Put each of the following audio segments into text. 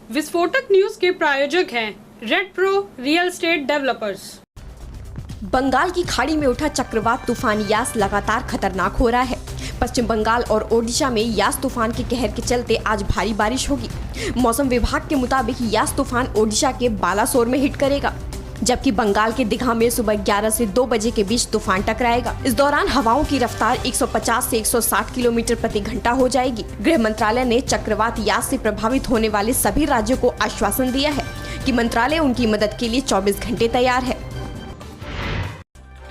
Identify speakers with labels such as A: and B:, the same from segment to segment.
A: विस्फोटक न्यूज के प्रायोजक हैं red pro real estate developers.
B: Bengal की खाड़ी में उठा चक्रवात तूफान यास लगातार खतरनाक हो रहा है। पश्चिम बंगाल और ओडिशा में यास तूफान के कहर के चलते आज भारी बारिश होगी। मौसम विभाग के मुताबिक यास तूफान ओडिशा के बालासोर में हिट करेगा, जबकि बंगाल के दीघा में सुबह 11 से 2 बजे के बीच तूफान टकराएगा। इस दौरान हवाओं की रफ्तार 150 से 160 किलोमीटर प्रति घंटा हो जाएगी। गृह मंत्रालय ने चक्रवात यास से प्रभावित होने वाले सभी राज्यों को आश्वासन दिया है कि मंत्रालय उनकी मदद के लिए 24 घंटे तैयार है।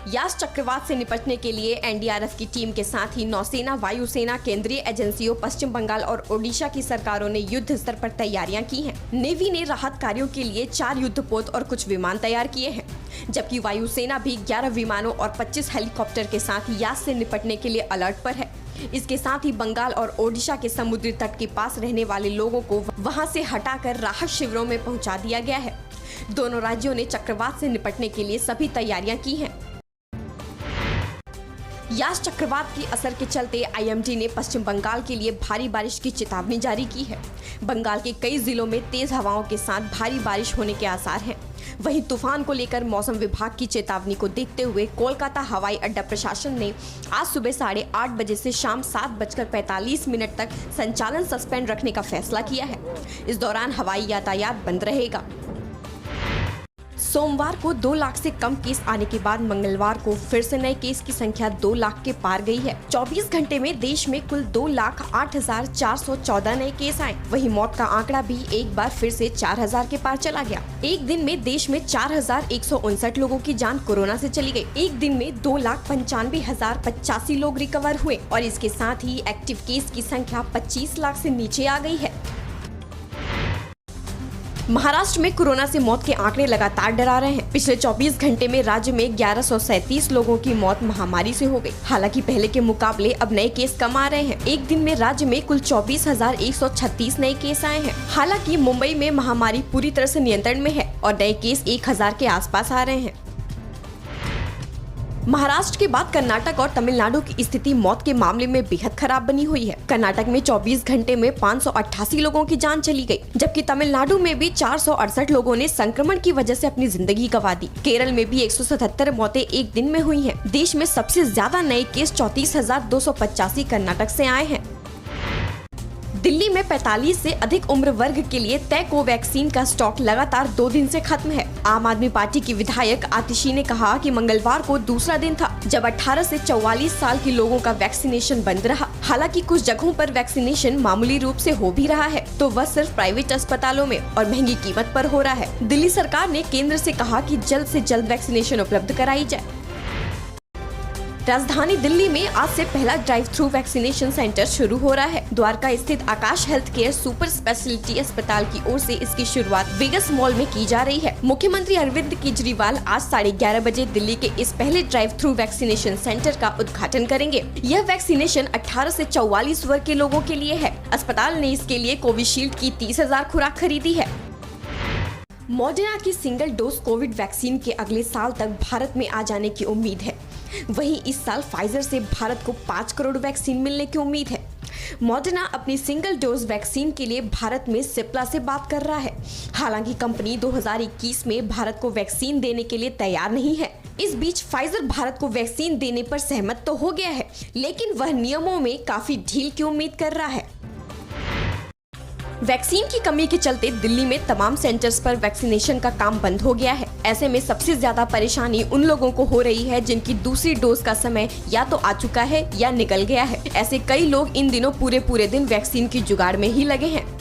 B: यास चक्रवात से निपटने के लिए एनडीआरएफ की टीम के साथ ही नौसेना, वायुसेना, केंद्रीय एजेंसियों, पश्चिम बंगाल और ओडिशा की सरकारों ने युद्ध स्तर पर तैयारियां की हैं। नेवी ने राहत कार्यों के लिए 4 युद्धपोत और कुछ विमान तैयार किए हैं, जबकि वायुसेना भी 11 विमानों और 25 हेलीकॉप्टर के साथ यास से निपटने के लिए अलर्ट पर है। इसके साथ ही बंगाल और ओडिशा के समुद्री तट के पास रहने वाले लोगों को वहां से हटाकर राहत शिविरों में पहुंचा दिया गया है। दोनों राज्यों ने चक्रवात से निपटने के लिए सभी तैयारियां की हैं। यास चक्रवात के असर के चलते आईएमडी ने पश्चिम बंगाल के लिए भारी बारिश की चेतावनी जारी की है। बंगाल के कई जिलों में तेज हवाओं के साथ भारी बारिश होने के आसार हैं। वहीं तूफान को लेकर मौसम विभाग की चेतावनी को देखते हुए कोलकाता हवाई अड्डा प्रशासन ने आज सुबह 8:30 बजे से शाम 7:45 तक संचालन सस्पेंड रखने का फैसला किया है। इस दौरान हवाई यातायात बंद रहेगा। सोमवार को 2 लाख से कम केस आने के बाद मंगलवार को फिर से नए केस की संख्या 2 लाख के पार गई है। 24 घंटे में देश में कुल 2,08,414 नए केस आए। वहीं मौत का आंकड़ा भी एक बार फिर से 4,000 के पार चला गया। एक दिन में देश में 4,159 लोगों की जान कोरोना से चली गई। एक दिन में 2,95,085 लोग रिकवर हुए और इसके साथ ही एक्टिव केस की संख्या 25 लाख से नीचे आ गई है। महाराष्ट्र में कोरोना से मौत के आंकड़े लगातार डरा रहे हैं। पिछले 24 घंटे में राज्य में 1137 लोगों की मौत महामारी से हो गई। हालांकि पहले के मुकाबले अब नए केस कम आ रहे हैं। एक दिन में राज्य में कुल 24,136 नए केस आए हैं। हालांकि मुंबई में महामारी पूरी तरह से नियंत्रण में है और नए केस 1,000 के आसपास आ रहे हैं। महाराष्ट्र के बाद कर्नाटक और तमिलनाडु की स्थिति मौत के मामले में बेहद खराब बनी हुई है। कर्नाटक में 24 घंटे में 588 लोगों की जान चली गई, जबकि तमिलनाडु में भी 468 लोगों ने संक्रमण की वजह से अपनी जिंदगी गंवा दी। केरल में भी 177 मौतें एक दिन में हुई हैं। देश में सबसे ज्यादा नए केस 34,285 कर्नाटक से आए हैं। दिल्ली में 45 से अधिक उम्र वर्ग के लिए तय कोवैक्सीन का स्टॉक लगातार 2 दिन से खत्म है। आम आदमी पार्टी की विधायक आतिशी ने कहा कि मंगलवार को दूसरा दिन था जब 18 से 44 साल के लोगों का वैक्सीनेशन बंद रहा। हालांकि कुछ जगहों पर वैक्सीनेशन मामूली रूप से हो भी रहा है, तो वह सिर्फ प्राइवेट अस्पतालों में और महंगी कीमत पर हो रहा है। दिल्ली सरकार ने केंद्र से कहा कि जल्द से जल्द वैक्सीनेशन उपलब्ध कराई जाए। राजधानी दिल्ली में आज से पहला ड्राइव थ्रू वैक्सीनेशन सेंटर शुरू हो रहा है। द्वारका स्थित आकाश हेल्थ केयर सुपर स्पेशलिटी अस्पताल की ओर से इसकी शुरुआत वेगस मॉल में की जा रही है। मुख्यमंत्री अरविंद केजरीवाल आज 11:30 बजे दिल्ली के इस पहले ड्राइव थ्रू वैक्सीनेशन सेंटर का उद्घाटन करेंगे। यह वैक्सीनेशन 18 से 44 वर्ग के लोगों के लिए है। अस्पताल ने इसके लिए कोविशील्ड की 30,000 खुराक खरीदी है। मॉडर्ना की सिंगल डोज कोविड वैक्सीन के अगले साल तक भारत में आ जाने की उम्मीद है। वहीं इस साल फाइजर से भारत को 5 करोड़ वैक्सीन मिलने की उम्मीद है। मॉडर्ना अपनी सिंगल डोज वैक्सीन के लिए भारत में सिप्ला से बात कर रहा है। हालांकि कंपनी 2021 में भारत को वैक्सीन देने के लिए तैयार नहीं है। इस बीच फाइजर भारत को वैक्सीन देने पर सहमत तो हो गया है, लेकिन वह नियमों में काफी ढील की उम्मीद कर रहा है। वैक्सीन की कमी के चलते दिल्ली में तमाम सेंटर्स पर वैक्सीनेशन का काम बंद हो गया है। ऐसे में सबसे ज्यादा परेशानी उन लोगों को हो रही है जिनकी दूसरी डोज का समय या तो आ चुका है या निकल गया है। ऐसे कई लोग इन दिनों पूरे दिन वैक्सीन की जुगाड़ में ही लगे हैं।